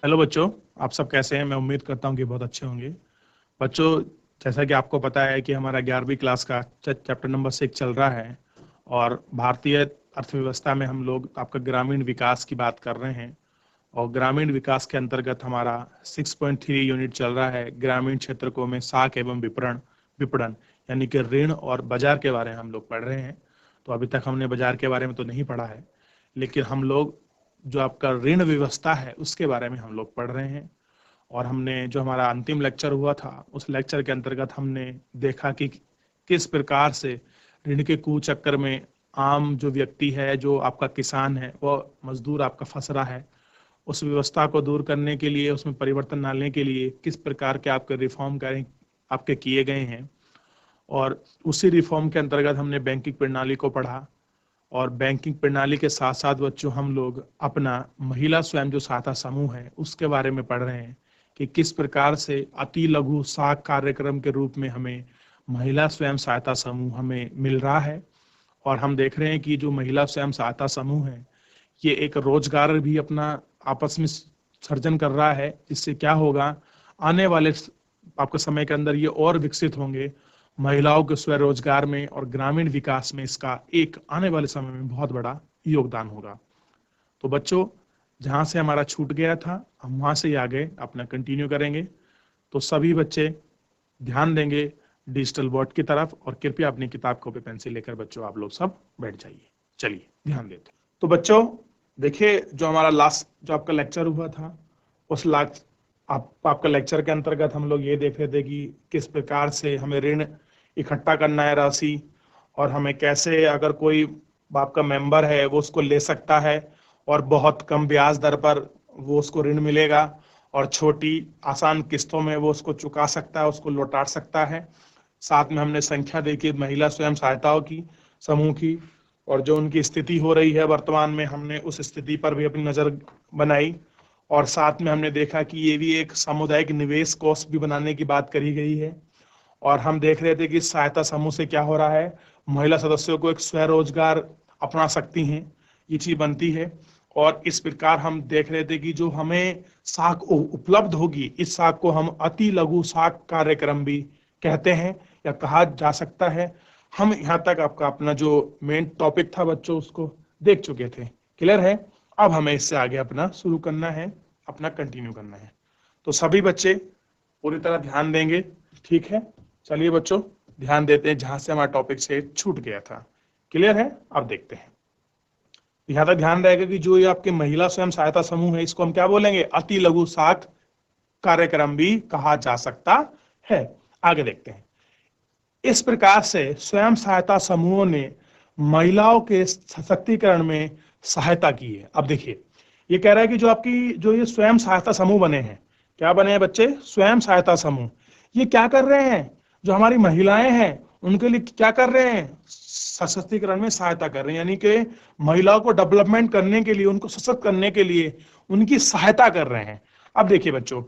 Hello बच्चों, आप सब कैसे हैं? मैं उम्मीद करता हूं कि बहुत अच्छे होंगे। बच्चों, जैसा कि आपको पता है कि हमारा 11वीं क्लास का चैप्टर नंबर 6 चल रहा है और भारतीय अर्थव्यवस्था में हम लोग आपका ग्रामीण विकास की बात कर रहे हैं। और ग्रामीण विकास के अंतर्गत हमारा 6.3 यूनिट चल रहा है ग्रामीण क्षेत्र में साख एवं विपणन विपणन यानी कि ऋण और बाजार के बारे में हम लोग पढ़ रहे हैं। तो अभी तक हमने बाजार के बारे में तो नहीं पढ़ा है, लेकिन हम लोग जो आपका ऋण व्यवस्था है उसके बारे में हम लोग पढ़ रहे हैं। और हमने जो हमारा अंतिम लेक्चर हुआ था उस लेक्चर के अंतर्गत हमने देखा कि किस प्रकार से ऋण के कुचक्कर में आम जो व्यक्ति है, जो आपका किसान है, वो मजदूर आपका फंस रहा है। उस व्यवस्था को दूर करने के लिए, उसमें परिवर्तन लाने के लिए किस प्रकार के आपके रिफॉर्म करें आपके किए गए हैं। और उसी रिफॉर्म के अंतर्गत हमने बैंकिंग प्रणाली को पढ़ा। और बैंकिंग प्रणाली के साथ साथ बच्चों हम लोग अपना महिला स्वयं जो सहायता समूह है उसके बारे में पढ़ रहे हैं कि किस प्रकार से अति लघु साख कार्यक्रम के रूप में हमें महिला स्वयं सहायता समूह हमें मिल रहा है। और हम देख रहे हैं कि जो महिला स्वयं सहायता समूह है ये एक रोजगार भी अपना आपस में सर्जन कर रहा है, जिससे क्या होगा, आने वाले आपके समय के अंदर ये और विकसित होंगे। महिलाओं के स्वरोजगार में और ग्रामीण विकास में इसका एक आने वाले समय में बहुत बड़ा योगदान होगा। तो बच्चों, जहां से हमारा छूट गया था हम वहां से ही आगे अपना कंटिन्यू करेंगे। तो सभी बच्चे ध्यान देंगे डिजिटल बोर्ड की तरफ और कृपया अपनी किताब कॉपी पेंसिल लेकर बच्चों आप लोग सब बैठ जाइए। चलिए ध्यान देते हैं। तो बच्चों देखिए, जो हमारा लास्ट जो आपका लेक्चर हुआ था उस आपका लेक्चर के अंतर्गत हम लोग ये देख रहे थे कि किस प्रकार से हमें ऋण इकट्ठा करना है राशि, और हमें कैसे अगर कोई आपका मेंबर है वो उसको ले सकता है और बहुत कम ब्याज दर पर वो उसको ऋण मिलेगा और छोटी आसान किस्तों में वो उसको चुका सकता है, उसको लौटा सकता है। साथ में हमने संख्या देखी महिला स्वयं सहायताओं की समूह की, और जो उनकी स्थिति हो रही है वर्तमान में हमने उस स्थिति पर भी अपनी नजर बनाई। और साथ में हमने देखा कि ये भी एक सामुदायिक निवेश कोष भी बनाने की बात करी गई है। और हम देख रहे थे कि सहायता समूह से क्या हो रहा है, महिला सदस्यों को एक स्वरोजगार अपना सकती हैं, ये चीज बनती है। और इस प्रकार हम देख रहे थे कि जो हमें साख उपलब्ध होगी, इस साख को हम अति लघु साख कार्यक्रम भी कहते हैं या कहा जा सकता है। हम यहाँ तक आपका अपना जो मेन टॉपिक था बच्चों उसको देख चुके थे। क्लियर है? अब हमें इससे आगे अपना शुरू करना है, अपना कंटिन्यू करना है। तो सभी बच्चे पूरी तरह ध्यान देंगे, ठीक है? चलिए बच्चों ध्यान देते हैं जहां से हमारा टॉपिक से छूट गया था। क्लियर है? अब देखते हैं। यहाँ तक ध्यान रहेगा कि जो ये आपके महिला स्वयं सहायता समूह है इसको हम क्या बोलेंगे, अति लघु साख कार्यक्रम भी कहा जा सकता है। आगे देखते हैं। इस प्रकार से स्वयं सहायता समूहों ने महिलाओं के सशक्तिकरण में सहायता की है। अब देखिए, ये कह रहा है कि जो आपकी जो ये स्वयं सहायता समूह बने हैं, क्या बने हैं बच्चे? स्वयं सहायता समूह। ये क्या कर रहे हैं? जो हमारी महिलाएं हैं उनके लिए क्या कर रहे हैं? सशक्तिकरण में सहायता कर रहे हैं, यानी कि महिलाओं को डेवलपमेंट करने के लिए, उनको सशक्त करने के लिए उनकी सहायता कर रहे हैं। अब देखिए बच्चों,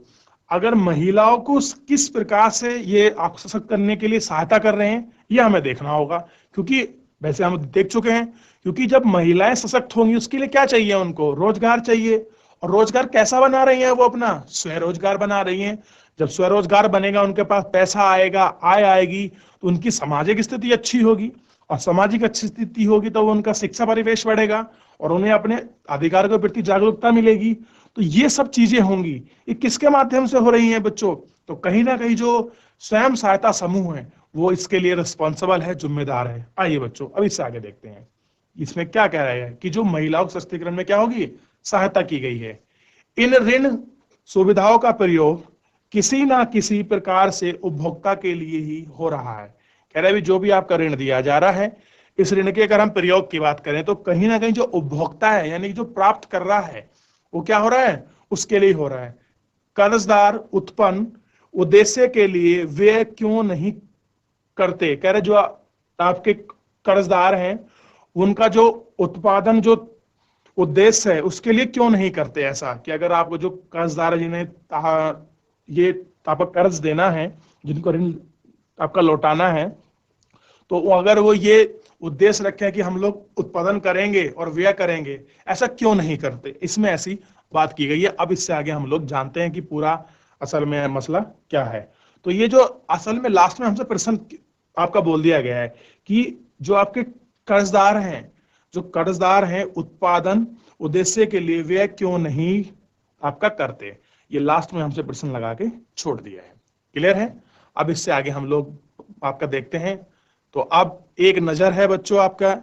अगर महिलाओं को किस प्रकार से ये आप सशक्त करने के लिए सहायता कर रहे हैं ये हमें देखना होगा, क्योंकि वैसे हम देख चुके हैं। क्योंकि जब महिलाएं सशक्त होंगी उसके लिए क्या चाहिए? उनको रोजगार चाहिए। और रोजगार कैसा बना रही है? वो अपना स्वरोजगार बना रही हैं। जब स्वरोजगार बनेगा, उनके पास पैसा आएगा, आय आएगी, तो उनकी सामाजिक स्थिति अच्छी होगी। और सामाजिक अच्छी स्थिति होगी तो उनका शिक्षा परिवेश बढ़ेगा और उन्हें अपने अधिकार के प्रति जागरूकता मिलेगी। तो ये सब चीजें होंगी। ये किसके माध्यम से हो रही हैं बच्चों? तो कहीं ना कहीं जो स्वयं सहायता समूह है वो इसके लिए रिस्पॉन्सिबल है, जिम्मेदार है। आइए बच्चों अब इससे आगे देखते हैं। इसमें क्या कह रहा है कि जो महिलाओं के सशक्तिकरण में क्या होगी, सहायता की गई है। इन ऋण सुविधाओं का प्रयोग किसी ना किसी प्रकार से उपभोक्ता के लिए ही हो रहा है। कह रहे भी जो भी आपका ऋण दिया जा रहा है, इस ऋण के अगर हम प्रयोग की बात करें तो कहीं ना कहीं जो उपभोक्ता है यानी जो प्राप्त कर रहा है वो क्या हो रहा है, उसके लिए हो रहा है। कर्जदार उत्पन्न उद्देश्य के लिए व्यय क्यों नहीं करते? कह रहे जो आपके कर्जदार हैं उनका जो उत्पादन जो उद्देश्य है उसके लिए क्यों नहीं करते ऐसा कि अगर आपको जो कर्जदार है जिन्हें ये आपका कर्ज देना है, जिनको ऋण आपका लौटाना है, तो अगर वो ये उद्देश्य रखे हैं कि हम लोग उत्पादन करेंगे और व्यय करेंगे, ऐसा क्यों नहीं करते, इसमें ऐसी बात की गई है। अब इससे आगे हम लोग जानते हैं कि पूरा असल में मसला क्या है। तो ये जो असल में लास्ट में हमसे प्रश्न आपका बोल दिया गया है कि जो आपके कर्जदार हैं, जो कर्जदार हैं उत्पादन उद्देश्य के लिए व्यय क्यों नहीं आपका करते, ये लास्ट में हमसे प्रश्न लगा के छोड़ दिया है। क्लियर है? अब इससे आगे हम लोग आपका देखते हैं। तो अब एक नजर है बच्चों आपका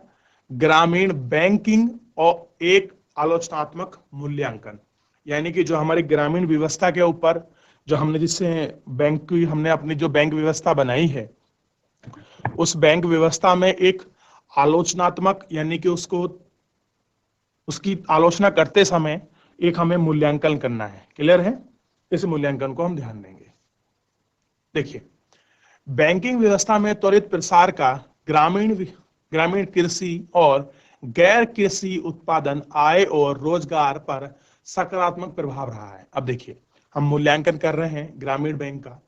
ग्रामीण बैंकिंग और एक आलोचनात्मक मूल्यांकन, यानी कि जो हमारी ग्रामीण व्यवस्था के ऊपर जो हमने जिससे बैंक की हमने अपनी जो बैंक व्यवस्था बनाई है, उस बैंक व्यवस्था में एक आलोचनात्मक यानी कि उसकी आलोचना करते समय एक हमें मूल्यांकन करना है। क्लियर है? इस मूल्यांकन को हम ध्यान देंगे। देखिए, बैंकिंग व्यवस्था में त्वरित प्रसार का ग्रामीण कृषि और गैर कृषि उत्पादन आय और रोजगार पर सकारात्मक प्रभाव रहा है। अब देखिए, हम मूल्यांकन कर रहे हैं ग्रामीण बैंक का,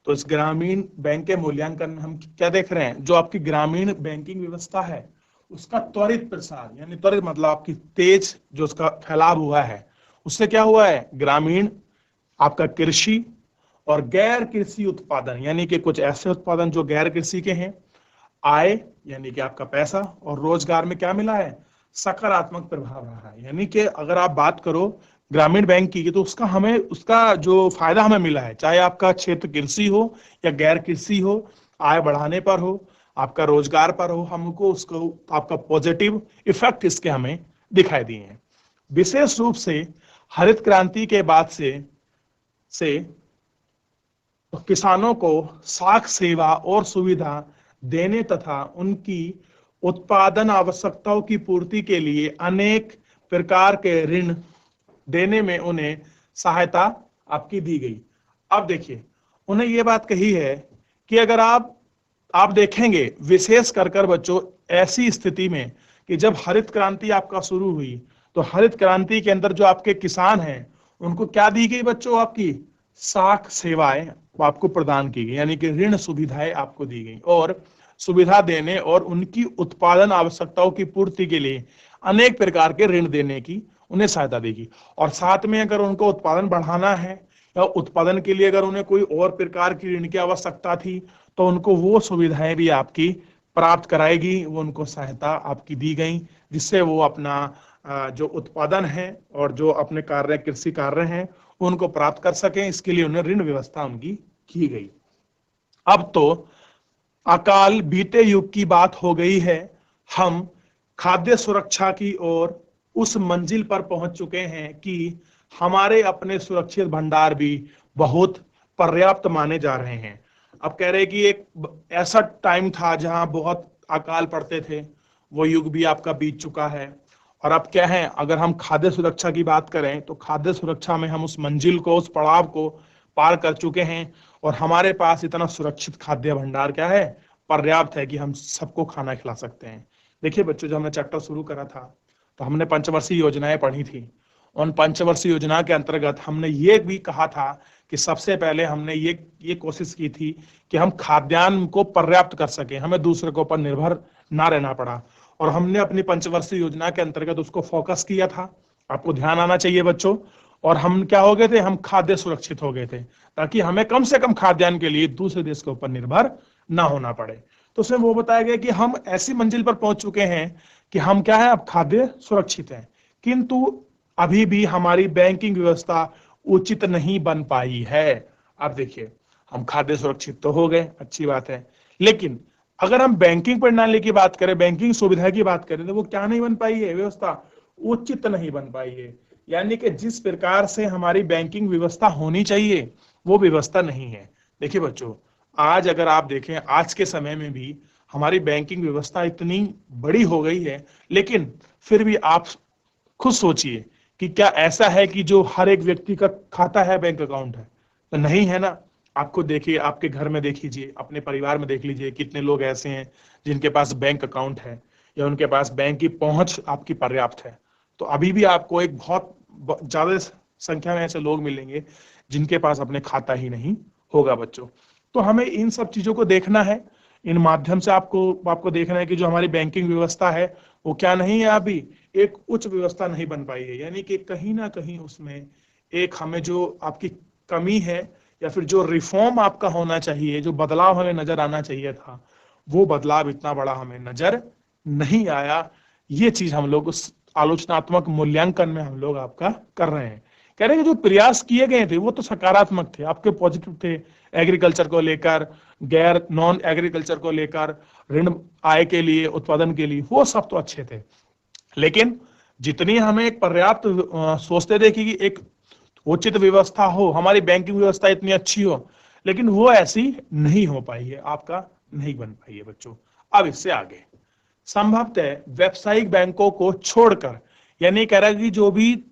तो इस ग्रामीण बैंक के मूल्यांकन में हम क्या देख रहे हैं, जो आपकी ग्रामीण बैंकिंग व्यवस्था है उसका त्वरित प्रसार, यानी त्वरित मतलब आपकी तेज जो उसका फैलाव हुआ है, उससे क्या हुआ है, ग्रामीण आपका कृषि और गैर कृषि उत्पादन यानी कि कुछ ऐसे उत्पादन जो गैर कृषि के हैं, आय यानी कि आपका पैसा और रोजगार में क्या मिला है, सकारात्मक प्रभाव रहा है। यानी कि अगर आप बात करो ग्रामीण बैंक की तो उसका जो फायदा हमें मिला है, चाहे आपका क्षेत्र कृषि हो या गैर कृषि हो, आय बढ़ाने पर हो, आपका रोजगार पर हो, हमको उसको आपका पॉजिटिव इफेक्ट इसके हमें दिखाई दिए हैं। विशेष रूप से हरित क्रांति के बाद से तो किसानों को साख सेवा और सुविधा देने तथा उनकी उत्पादन आवश्यकताओं की पूर्ति के लिए अनेक प्रकार के ऋण देने में उन्हें सहायता आपकी दी गई। अब देखिए, उन्हें यह बात कही है कि अगर आप देखेंगे विशेष कर बच्चों ऐसी स्थिति में कि जब हरित क्रांति आपका शुरू हुई, तो हरित क्रांति के अंदर जो आपके किसान हैं उनको क्या दी गई बच्चों, आपकी साख सेवाएं आपको प्रदान की गई, यानी कि ऋण सुविधाएं आपको दी गई और सुविधा देने और उनकी उत्पादन आवश्यकताओं की पूर्ति के लिए अनेक प्रकार के ऋण देने की उन्हें सहायता देगी। और साथ में अगर उनको उत्पादन बढ़ाना है या उत्पादन के लिए अगर उन्हें कोई और प्रकार की ऋण की आवश्यकता थी तो उनको वो सुविधाएं भी आपकी प्राप्त कराएगी, वो उनको सहायता आपकी दी गई, जिससे वो अपना जो उत्पादन है और जो अपने कार्य कृषि कार्य हैं उनको प्राप्त कर सकें। इसके लिए उन्हें ऋण व्यवस्था उनकी की गई। अब तो अकाल बीते युग की बात हो गई है, हम खाद्य सुरक्षा की ओर उस मंजिल पर पहुंच चुके हैं कि हमारे अपने सुरक्षित भंडार भी बहुत पर्याप्त माने जा रहे हैं। अब कह रहे कि एक ऐसा टाइम था जहां बहुत अकाल पड़ते थे, वो युग भी आपका बीत चुका है। और अब क्या है, अगर हम खाद्य सुरक्षा की बात करें तो खाद्य सुरक्षा में हम उस मंजिल को, उस पड़ाव को पार कर चुके हैं और हमारे पास इतना सुरक्षित खाद्य भंडार क्या है, पर्याप्त है कि हम सबको खाना खिला सकते हैं। देखिए बच्चों, जब हमने चैप्टर शुरू करा था तो हमने पंचवर्षीय योजनाएं पढ़ी थी। उन पंचवर्षीय योजना के अंतर्गत हमने ये भी कहा था कि सबसे पहले हमने ये कोशिश की थी कि हम खाद्यान्न को पर्याप्त कर सके, हमें दूसरे के ऊपर निर्भर ना रहना पड़ा। और हमने अपनी पंचवर्षीय योजना के अंतर्गत उसको फोकस किया था, आपको ध्यान आना चाहिए बच्चों। और हम क्या हो गए थे, हम खाद्य सुरक्षित हो गए थे, ताकि हमें कम से कम खाद्यान्न के लिए दूसरे देश के ऊपर निर्भर ना होना पड़े। तो उसमें वो बताया गया कि हम ऐसी मंजिल पर पहुंच चुके हैं कि हम क्या है, अब खाद्य सुरक्षित हैं, किंतु अभी भी हमारी बैंकिंग व्यवस्था उचित नहीं बन पाई है। अब देखिए, हम खाद्य सुरक्षित तो हो गए, अच्छी बात है, लेकिन अगर हम बैंकिंग प्रणाली की बात करें, बैंकिंग सुविधा की बात करें, तो वो क्या नहीं बन पाई है, व्यवस्था उचित नहीं बन पाई है। यानी कि जिस प्रकार से हमारी बैंकिंग व्यवस्था होनी चाहिए वो व्यवस्था नहीं है। देखिए बच्चों, आज अगर आप देखें, आज के समय में भी हमारी बैंकिंग व्यवस्था इतनी बड़ी हो गई है, लेकिन फिर भी आप खुद सोचिए कि क्या ऐसा है कि जो हर एक व्यक्ति का खाता है, बैंक अकाउंट है? तो नहीं है ना। आपको देखिए, आपके घर में देख लीजिए, अपने परिवार में देख लीजिए, कितने लोग ऐसे हैं जिनके पास बैंक अकाउंट है या उनके पास बैंक की पहुंच आपकी पर्याप्त है। तो अभी भी आपको एक बहुत ज्यादा संख्या में ऐसे लोग मिलेंगे जिनके पास अपने खाता ही नहीं होगा बच्चों। तो हमें इन सब चीजों को देखना है, इन माध्यम से आपको देखना है कि जो हमारी बैंकिंग व्यवस्था है वो क्या नहीं है, अभी एक उच्च व्यवस्था नहीं बन पाई है। यानी कि कहीं ना कहीं उसमें एक हमें जो आपकी कमी है या फिर जो रिफॉर्म आपका होना चाहिए, जो बदलाव हमें नजर आना चाहिए था, वो बदलाव इतना बड़ा हमें नजर नहीं आया। ये चीज हम लोग उस आलोचनात्मक मूल्यांकन में हम लोग आपका कर रहे हैं। कह रहे हैं कि जो प्रयास किए गए थे वो तो सकारात्मक थे, आपके पॉजिटिव थे, एग्रीकल्चर को लेकर, गैर नॉन एग्रीकल्चर को लेकर, ऋण आय के लिए, उत्पादन के लिए, वो सब तो अच्छे थे। लेकिन जितनी हमें एक पर्याप्त सोचते थे कि एक उचित व्यवस्था हो, हमारी बैंकिंग व्यवस्था इतनी अच्छी हो, लेकिन वो ऐसी नहीं हो पाई है, आपका नहीं बन पाई है बच्चों। अब इससे आगे संभवतः व्यावसायिक बैंकों को छोड़कर, यानी कह रहा है कि जो भी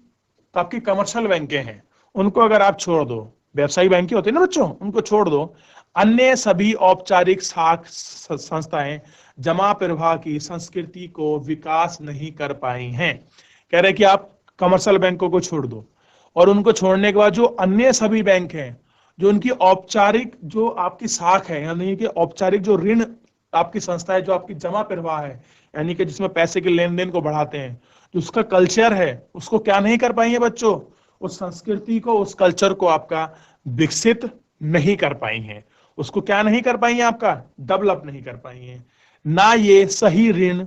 आपकी कमर्शियल बैंकें हैं उनको अगर आप छोड़ दो, व्यावसायिक बैंकें होती है ना बच्चों, उनको छोड़ दो, अन्य सभी औपचारिक संस्थाएं जमा प्रवाह की संस्कृति को विकास नहीं कर पाई हैं। कह रहे कि आप कमर्शियल बैंकों को छोड़ दो और उनको छोड़ने के बाद जो अन्य सभी बैंक हैं, जो उनकी औपचारिक जो आपकी शाख है, यानी कि औपचारिक जो ऋण आपकी संस्था है, जो आपकी जमा प्रवाह है, यानी कि जिसमें पैसे के लेन देन को बढ़ाते हैं, जो उसका कल्चर है, उसको क्या नहीं कर पाई है बच्चों, उस संस्कृति को, उस कल्चर को आपका विकसित नहीं कर पाई है, उसको क्या नहीं कर पाई है, आपका डेवलप नहीं कर पाई है। ना ये सही ऋण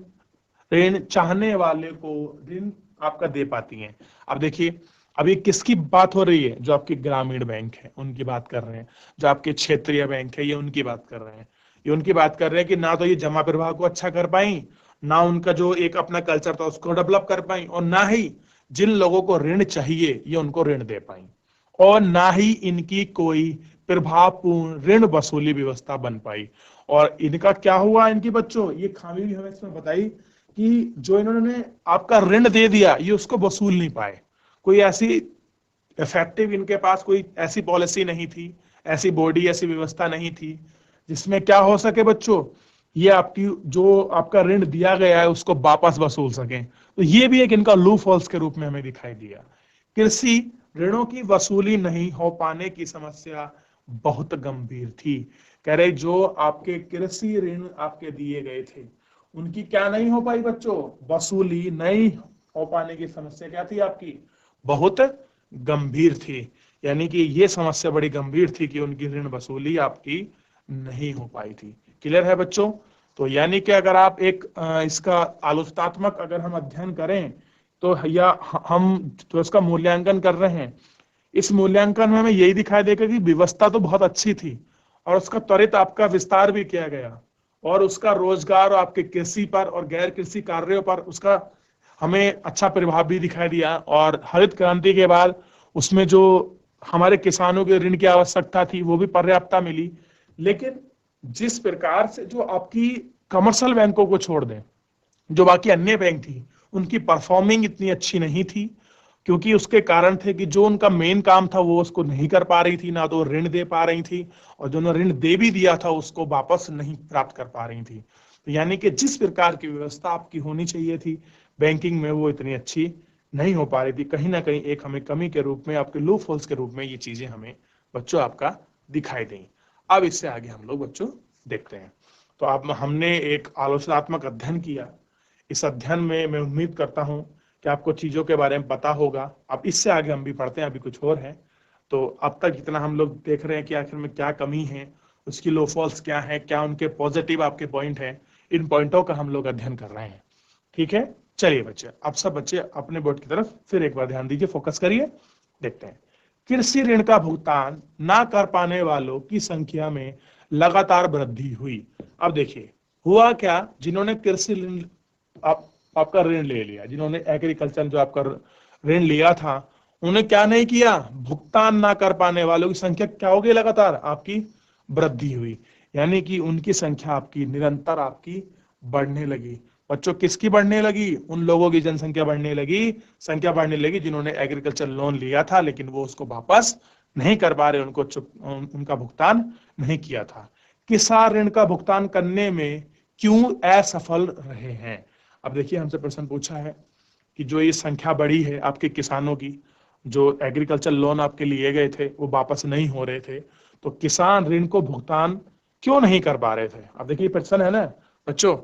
ऋण चाहने वाले को ऋण आपका दे पाती हैं। अब देखिए, अभी किसकी बात हो रही है, जो आपके ग्रामीण बैंक है उनकी बात कर रहे हैं, जो आपके क्षेत्रीय बैंक है ये उनकी बात कर रहे हैं। ये उनकी बात कर रहे हैं कि ना तो ये जमा प्रवाह को अच्छा कर पाई, ना उनका जो एक अपना कल्चर था उसको डेवलप कर पाई, और ना ही जिन लोगों को ऋण चाहिए ये उनको ऋण दे पाई, और ना ही इनकी कोई प्रभावपूर्ण ऋण वसूली व्यवस्था बन पाई। और इनका क्या हुआ, इनकी बच्चों ये खामी भी हमें इसमें बताई कि जो इन्होंने आपका ऋण दे दिया ये उसको वसूल नहीं पाए। कोई ऐसी इफेक्टिव इनके पास कोई ऐसी पॉलिसी नहीं थी, ऐसी बॉडी, ऐसी व्यवस्था नहीं थी जिसमें क्या हो सके बच्चों, ये आपकी जो आपका ऋण दिया गया है उसको वापस वसूल सकें। तो ये भी एक इनका लूप होल्स के रूप में हमें दिखाई दिया। कृषि ऋणों की वसूली नहीं हो पाने की समस्या बहुत गंभीर थी। कह रहे जो आपके कृषि ऋण आपके दिए गए थे उनकी क्या नहीं हो पाई बच्चों, वसूली नहीं हो पाने की समस्या क्या थी आपकी, बहुत गंभीर थी। यानी कि ये समस्या बड़ी गंभीर थी कि उनकी ऋण वसूली आपकी नहीं हो पाई थी। क्लियर है बच्चों? तो यानी कि अगर आप एक इसका आलोचनात्मक अगर हम अध्ययन करें तो या हम तो इसका मूल्यांकन कर रहे हैं, इस मूल्यांकन में हमें यही दिखाई देगा कि व्यवस्था तो बहुत अच्छी थी और उसका त्वरित आपका विस्तार भी किया गया, और उसका रोजगार और आपके कृषि पर और गैर कृषि कार्यों पर उसका हमें अच्छा प्रभाव भी दिखाई दिया। और हरित क्रांति के बाद उसमें जो हमारे किसानों के ऋण की आवश्यकता थी वो भी पर्याप्तता मिली। लेकिन जिस प्रकार से जो आपकी कमर्शियल बैंकों को छोड़ दें, जो बाकी अन्य बैंक थी उनकी परफॉर्मिंग इतनी अच्छी नहीं थी, क्योंकि उसके कारण थे कि जो उनका मेन काम था वो उसको नहीं कर पा रही थी, ना तो ऋण दे पा रही थी, और जो ऋण दे भी दिया था उसको वापस नहीं प्राप्त कर पा रही थी। तो यानी कि जिस प्रकार की व्यवस्था आपकी होनी चाहिए थी बैंकिंग में वो इतनी अच्छी नहीं हो पा रही थी। कहीं ना कहीं एक हमें कमी के रूप में, आपके लूप होल्स के रूप में ये चीजें हमें बच्चों आपका दिखाई दें। अब इससे आगे हम लोग बच्चों देखते हैं। तो अब हमने एक आलोचनात्मक अध्ययन किया। इस अध्ययन में मैं उम्मीद करता हूं कि आपको चीजों के बारे में पता होगा। अब इससे आगे हम भी पढ़ते हैं, अभी कुछ और है। तो अब तक जितना हम लोग देख रहे हैं कि आखिर में क्या कमी है, उसकी लो फॉल्स क्या है, क्या उनके पॉजिटिव आपके पॉइंट है, इन पॉइंटों का हम लोग अध्ययन कर रहे हैं। ठीक है, चलिए बच्चे, अब सब बच्चे अपने बोर्ड की तरफ फिर एक बार ध्यान दीजिए, फोकस करिए। देखते हैं, कृषि ऋण का भुगतान ना कर पाने वालों की संख्या में लगातार वृद्धि हुई। अब देखिए हुआ क्या, जिन्होंने कृषि ऋण आपका ऋण ले लिया, जिन्होंने एग्रीकल्चर जो आपका ऋण लिया था, उन्हें क्या नहीं किया, भुगतान ना कर पाने वालों की संख्या क्या हो गई, लगातार आपकी वृद्धि हुई। यानी कि उनकी संख्या आपकी निरंतर आपकी बढ़ने लगी। बच्चों किसकी बढ़ने लगी, उन लोगों की जनसंख्या बढ़ने लगी, संख्या बढ़ने लगी जिन्होंने एग्रीकल्चर लोन लिया था लेकिन वो उसको वापस नहीं कर पा रहे, उनका भुगतान नहीं किया था। किसान ऋण का भुगतान करने में क्यों असफल रहे हैं। अब देखिए हमसे प्रश्न पूछा है कि जो ये संख्या बढ़ी है आपके किसानों की, जो एग्रीकल्चर लोन आपके लिए गए थे वो वापस नहीं हो रहे थे, तो किसान ऋण को भुगतान क्यों नहीं कर पा रहे थे। अब देखिए प्रश्न है ना बच्चों,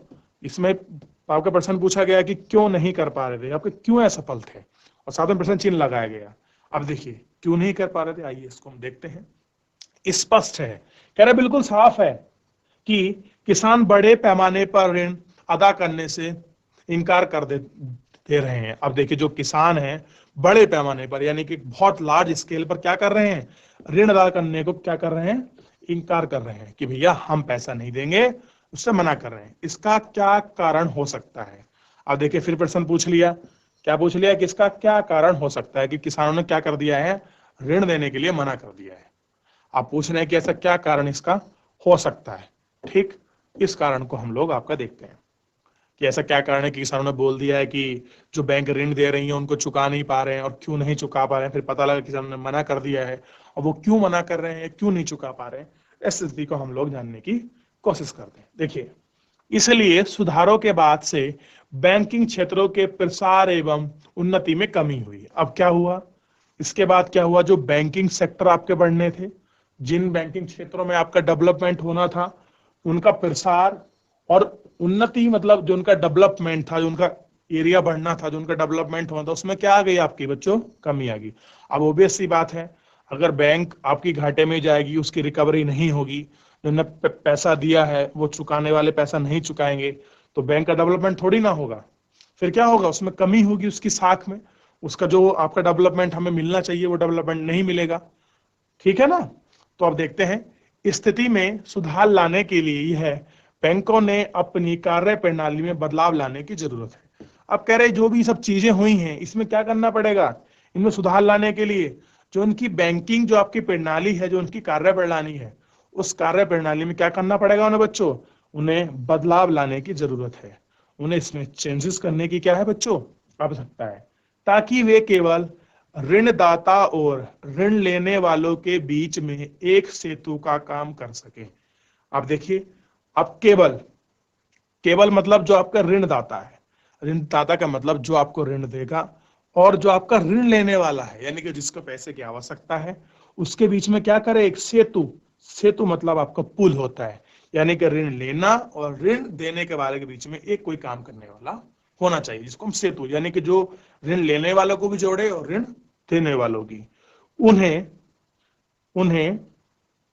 इसमें आपका प्रश्न पूछा गया कि क्यों नहीं कर पा रहे थे, आपके क्यों असफल थे, और साथ में प्रश्न चिन्ह लगाया गया। अब देखिए क्यों नहीं कर पा रहे थे, आइए इसको हम देखते हैं। स्पष्ट है, कह रहे बिल्कुल साफ है कि किसान बड़े पैमाने पर ऋण अदा करने से इनकार कर दे रहे हैं। अब देखिए जो किसान हैं बड़े पैमाने पर यानी कि बहुत लार्ज स्केल पर क्या कर रहे हैं, ऋण अदा करने को क्या कर रहे हैं, इनकार कर रहे हैं कि भैया हम पैसा नहीं देंगे, उससे मना कर रहे हैं। इसका क्या कारण हो सकता है। अब देखिए फिर प्रश्न पूछ लिया, क्या पूछ लिया कि इसका क्या कारण हो सकता है कि किसानों ने क्या कर दिया है, ऋण देने के लिए मना कर दिया है। आप पूछ रहे हैं कि ऐसा क्या कारण इसका हो सकता है। ठीक, इस कारण को हम लोग आपका देखते हैं कि ऐसा क्या कारण है कि किसानों ने बोल दिया है कि जो बैंक ऋण दे रही है उनको चुका नहीं पा रहे हैं, और क्यों नहीं चुका पा रहे हैं, फिर पता लगा किसानों ने मना कर दिया है, और वो क्यों मना कर रहे हैं, क्यों नहीं चुका पा रहे हैं, इस स्थिति को हम लोग जानने की कोशिश करते हैं। देखिए, इसलिए सुधारों के बाद से बैंकिंग क्षेत्रों के प्रसार एवं उन्नति में कमी हुई। अब क्या हुआ, इसके बाद क्या हुआ, जो बैंकिंग सेक्टर आपके बढ़ने थे, जिन बैंकिंग क्षेत्रों में आपका डेवलपमेंट होना था, उनका प्रसार और उन्नति, मतलब जो उनका डेवलपमेंट था, जो उनका एरिया बढ़ना था, जो उनका डेवलपमेंट होना था, उसमें क्या आ गई आपकी बच्चों, कमी आ गई। अब ओबियस सी बात है, अगर बैंक आपकी घाटे में जाएगी, उसकी रिकवरी नहीं होगी, जिन्होंने पैसा दिया है वो चुकाने वाले पैसा नहीं चुकाएंगे, तो बैंक का डेवलपमेंट थोड़ी ना होगा। फिर क्या होगा, उसमें कमी होगी, उसकी साख में, उसका जो आपका डेवलपमेंट हमें मिलना चाहिए वो डेवलपमेंट नहीं मिलेगा। ठीक है ना। तो अब देखते हैं, स्थिति में सुधार लाने के लिए यह बैंकों ने अपनी कार्य प्रणाली में बदलाव लाने की जरूरत है। अब कह रहे जो भी सब चीजें हुई हैं इसमें क्या करना पड़ेगा, इनमें सुधार लाने के लिए जो उनकी बैंकिंग जो आपकी प्रणाली है, जो उनकी कार्य प्रणाली है, उस कार्य प्रणाली में क्या करना पड़ेगा उन्हें बच्चों, उन्हें बदलाव लाने की जरूरत है। उन्हें इसमें चेंजेस करने की क्या है बच्चों, आवश्यकता है, ताकि वे केवल ऋणदाता और ऋण लेने वालों के बीच में एक सेतु का काम कर सके। अब देखिए, अब केवल केवल मतलब जो आपका ऋणदाता है, ऋणदाता का मतलब जो आपको ऋण देगा, और जो आपका ऋण लेने वाला है यानी कि जिसको पैसे की आवश्यकता है, उसके बीच में क्या करे, एक सेतु। सेतु मतलब आपका पुल होता है, यानी कि ऋण लेना और ऋण देने के वाले के बीच में एक कोई काम करने वाला होना चाहिए, जिसको हम सेतु, यानी कि जो ऋण लेने वालों को भी जोड़े और ऋण देने वालों की। उन्हें उन्हें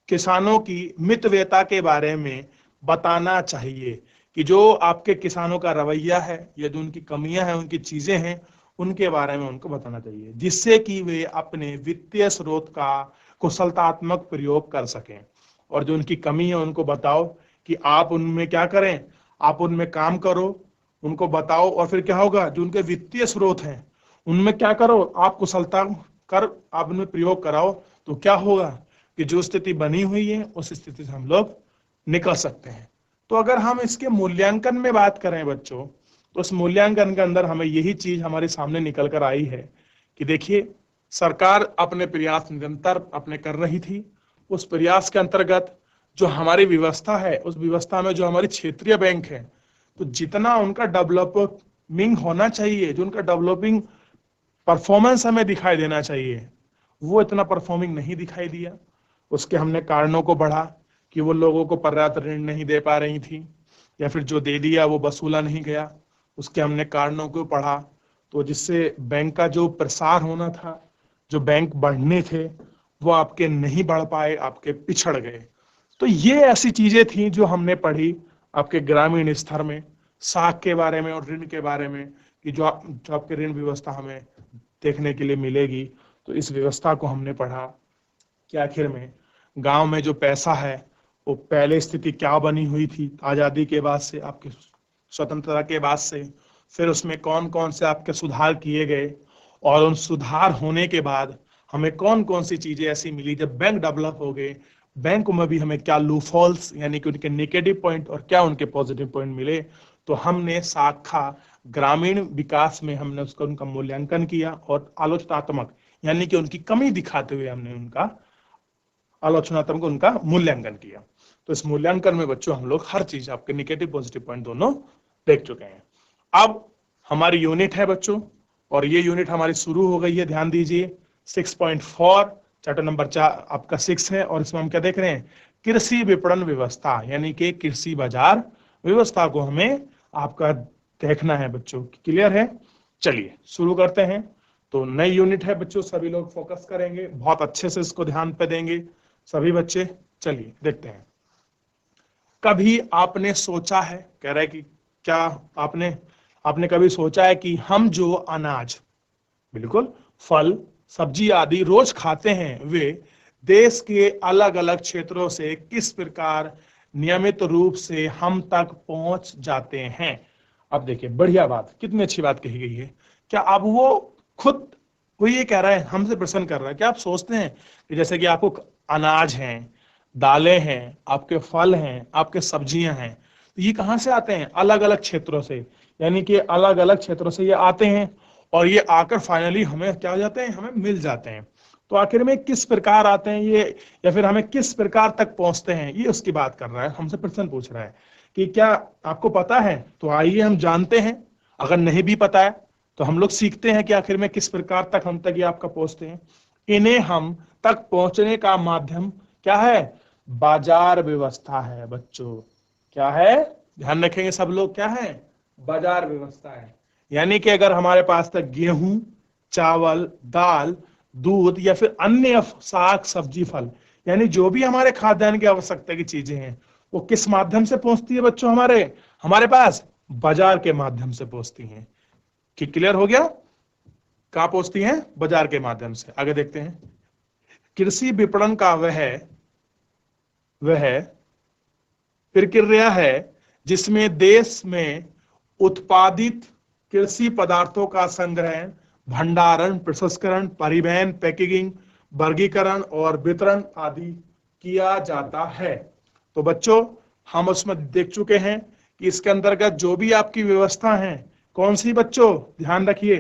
किसानों की मितव्ययता के बारे में बताना चाहिए कि जो आपके किसानों का रवैया है या जो उनकी कमियां हैं, उनकी चीजें हैं, उनके बारे में उनको बताना चाहिए, जिससे कि वे अपने वित्तीय स्रोत का कुशलतात्मक प्रयोग कर सकें। और जो उनकी कमी है उनको बताओ कि आप उनमें क्या करें, आप उनमें काम करो, उनको बताओ, और फिर क्या होगा, जो उनके वित्तीय स्रोत हैं उनमें क्या करो, आप कुशलता कर आप उनमें प्रयोग कराओ। तो क्या होगा कि जो स्थिति बनी हुई है उस स्थिति से हम लोग निकल सकते हैं। तो अगर हम इसके मूल्यांकन में बात करें बच्चों, तो उस मूल्यांकन के अंदर हमें यही चीज हमारे सामने निकल कर आई है कि देखिए, सरकार अपने प्रयास निरंतर अपने कर रही थी। उस प्रयास के अंतर्गत जो हमारी व्यवस्था है, उस व्यवस्था में जो हमारी क्षेत्रीय बैंक है, तो जितना उनका डेवलपिंग होना चाहिए, जो उनका डेवलपिंग परफॉर्मेंस हमें दिखाई देना चाहिए, वो इतना परफॉर्मिंग नहीं दिखाई दिया। उसके हमने कारणों को बढ़ा कि वो लोगों को पर्याप्त ऋण नहीं दे पा रही थी, या फिर जो दे दिया वो वसूला नहीं गया, उसके हमने कारणों को पढ़ा। तो जिससे बैंक का जो प्रसार होना था, जो बैंक बढ़ने थे, वो आपके नहीं बढ़ पाए, आपके पिछड़ गए। तो ये ऐसी चीजें थी जो हमने पढ़ी आपके ग्रामीण स्तर में, साख के बारे में और ऋण के बारे में, कि जो आपके ऋण व्यवस्था हमें देखने के लिए मिलेगी। तो इस व्यवस्था को हमने पढ़ा कि आखिर में गांव में जो पैसा है वो पहले स्थिति क्या बनी हुई थी आजादी के बाद से, आपके स्वतंत्रता के बाद से, फिर उसमें कौन कौन से आपके सुधार किए गए, और उन सुधार होने के बाद हमें कौन कौन सी चीजें ऐसी मिली जब बैंक डेवलप हो गए, बैंक में भी हमें क्या लूफॉल्स यानी कि उनके नेगेटिव पॉइंट और क्या उनके पॉजिटिव पॉइंट मिले। तो हमने शाखा ग्रामीण विकास में हमने उसका उनका मूल्यांकन किया, और आलोचनात्मक यानी कि उनकी कमी दिखाते हुए हमने उनका आलोचनात्मक उनका मूल्यांकन किया। तो इस मूल्यांकन में बच्चों हम लोग हर चीज आपके नेगेटिव पॉजिटिव पॉइंट दोनों देख चुके हैं। अब हमारी यूनिट है बच्चों, और ये यूनिट हमारी शुरू हो गई है, ध्यान दीजिए। 6.4 चैप्टर नंबर 4 आपका 6 है, और इसमें हम क्या देख रहे हैं, कृषि विपणन व्यवस्था, यानी कि कृषि बाजार व्यवस्था को हमें आपका देखना है बच्चों। क्लियर है? चलिए शुरू करते हैं। तो नई यूनिट है बच्चों, सभी लोग फोकस करेंगे, बहुत अच्छे से इसको ध्यान पे देंगे सभी बच्चे। चलिए देखते हैं। कभी आपने सोचा है, कह रहा है कि क्या आपने कभी सोचा है कि हम जो अनाज, बिल्कुल फल सब्जी आदि रोज खाते हैं, वे देश के अलग अलग क्षेत्रों से किस प्रकार नियमित रूप से हम तक पहुंच जाते हैं? अब देखिए, बढ़िया बात, कितनी अच्छी बात कही गई है। क्या अब वो ये कह रहा है, हमसे प्रश्न कर रहा है, क्या आप सोचते हैं कि जैसे कि आपको अनाज हैं, दालें हैं, आपके फल हैं, आपके सब्जियां हैं, तो ये कहाँ से आते हैं? अलग अलग क्षेत्रों से, यानी कि अलग अलग क्षेत्रों से ये आते हैं और ये आकर फाइनली हमें क्या हो जाते हैं? हमें मिल जाते हैं। तो आखिर में किस प्रकार आते हैं ये, या फिर हमें किस प्रकार तक पहुंचते हैं, ये उसकी बात कर रहा है, हमसे प्रश्न पूछ रहा है कि क्या आपको पता है? तो आइए हम जानते हैं। अगर नहीं भी पता है तो हम लोग सीखते हैं कि आखिर में किस प्रकार तक हम तक ये आपका पहुंचते हैं। इन्हें हम तक पहुंचने का माध्यम क्या है? बाजार व्यवस्था है बच्चों। क्या है? ध्यान रखेंगे सब लोग, क्या है? बाजार व्यवस्था है। यानी कि अगर हमारे पास तक गेहूं, चावल, दाल, दूध या फिर अन्य साग सब्जी फल, यानी जो भी हमारे खाद्यान्न की आवश्यकता की चीजें हैं, वो किस माध्यम से पहुंचती है बच्चों? हमारे पास बाजार के माध्यम से पहुंचती हैं। कि क्लियर हो गया? कहां पहुंचती हैं? बाजार के माध्यम से। आगे देखते हैं। कृषि विपणन का वह प्रक्रिया है जिसमें देश में उत्पादित कृषि पदार्थों का संग्रह, भंडारण, प्रसंस्करण, परिवहन, पैकेजिंग, वर्गीकरण और वितरण आदि किया जाता है। तो बच्चों, हम उसमें देख चुके हैं कि इसके अंतर्गत जो भी आपकी व्यवस्था है, कौन सी बच्चों? ध्यान रखिए,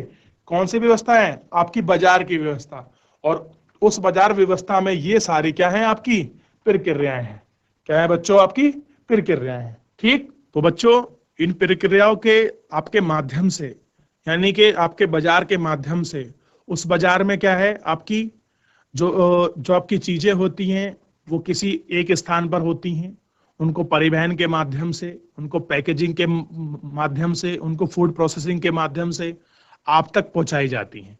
कौन सी व्यवस्था है? आपकी बाजार की व्यवस्था। और उस बाजार व्यवस्था में ये सारी क्या है? आपकी प्रक्रियाएं हैं। क्या है बच्चों? आपकी प्रक्रियाएं हैं। ठीक, तो बच्चों, इन प्रक्रियाओं के आपके माध्यम से, यानी कि आपके बाजार के माध्यम से, उस बाजार में क्या है? आपकी जो आपकी चीजें होती हैं वो किसी एक स्थान पर होती हैं, उनको परिवहन के माध्यम से, उनको पैकेजिंग के माध्यम से, उनको फूड प्रोसेसिंग के माध्यम से आप तक पहुंचाई जाती हैं।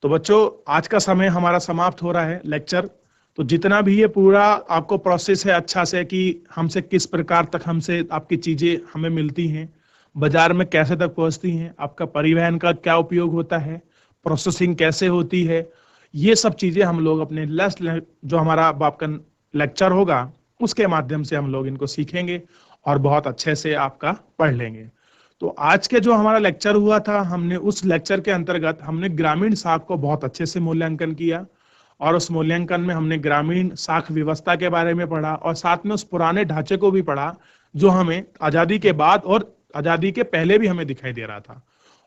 तो बच्चों, आज का समय हमारा समाप्त हो रहा है लेक्चर। तो जितना भी ये पूरा आपको प्रोसेस है अच्छा से, कि हमसे किस प्रकार तक हमसे आपकी चीजें हमें मिलती हैं, बाजार में कैसे तक पहुंचती हैं, आपका परिवहन का क्या उपयोग होता है, प्रोसेसिंग कैसे होती है, ये सब चीजें हम लोग अपने जो हमारा आपका लेक्चर होगा उसके माध्यम से हम लोग इनको सीखेंगे और बहुत अच्छे से आपका पढ़ लेंगे। तो आज के जो हमारा लेक्चर हुआ था, हमने उस लेक्चर के अंतर्गत हमने ग्रामीण साख को बहुत अच्छे से मूल्यांकन किया, और उस मूल्यांकन में हमने ग्रामीण साख व्यवस्था के बारे में पढ़ा, और साथ में उस पुराने ढांचे को भी पढ़ा जो हमें आजादी के बाद और आजादी के पहले भी हमें दिखाई दे रहा था,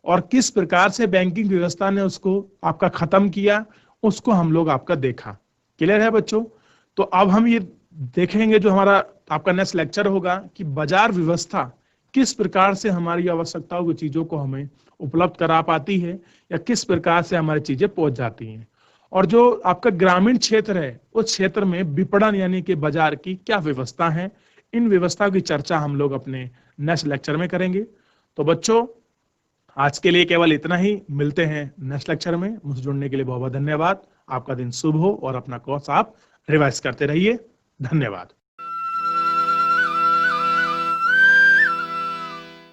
और किस प्रकार से बैंकिंग व्यवस्था ने उसको आपका खत्म किया, उसको हम लोग आपका देखा। क्लियर है बच्चों? तो अब हम ये देखेंगे जो हमारा आपका नेक्स्ट लेक्चर होगा कि बाजार व्यवस्था किस प्रकार से हमारी आवश्यकताओं की चीजों को हमें उपलब्ध करा पाती है, या किस प्रकार से हमारी चीजें पहुंच जाती हैं, और जो आपका ग्रामीण क्षेत्र है उस क्षेत्र में विपणन यानी कि बाजार की क्या व्यवस्था है। इन व्यवस्था की चर्चा हम लोग अपने नेक्स्ट लेक्चर में करेंगे। तो बच्चों, आज के लिए केवल इतना ही, मिलते हैं नेक्स्ट लेक्चर में। मुझसे जुड़ने के लिए बहुत बहुत धन्यवाद। आपका दिन शुभ हो और अपना कोर्स आप रिवाइज करते रहिए। धन्यवाद।